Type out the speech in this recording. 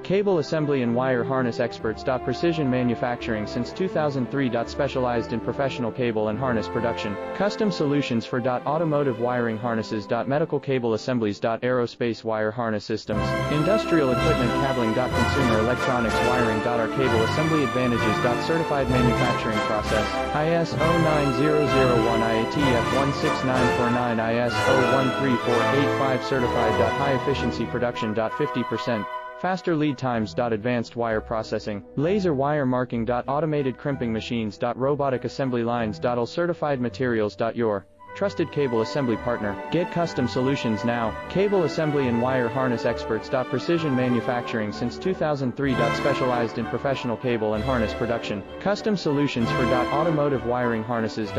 Cable assembly and wire harness experts. Precision manufacturing since 2003. Specialized in professional cable and harness production. Custom solutions for automotive wiring harnesses. Medical cable assemblies. Aerospace wire harness systems. Industrial equipment cabling. Consumer electronics wiring. Our cable assembly advantages. Certified manufacturing process. ISO 9001 IATF 16949 ISO 13485 certified. High efficiency production. 50%. Faster lead times. Advanced wire processing. Laser wire marking. Automated crimping machines. Robotic assembly lines. All certified materials. Your trusted cable assembly partner. Get custom solutions now. Cable assembly and wire harness experts. Precision manufacturing since 2003. Specialized in professional cable and harness production. Custom solutions for automotive wiring harnesses.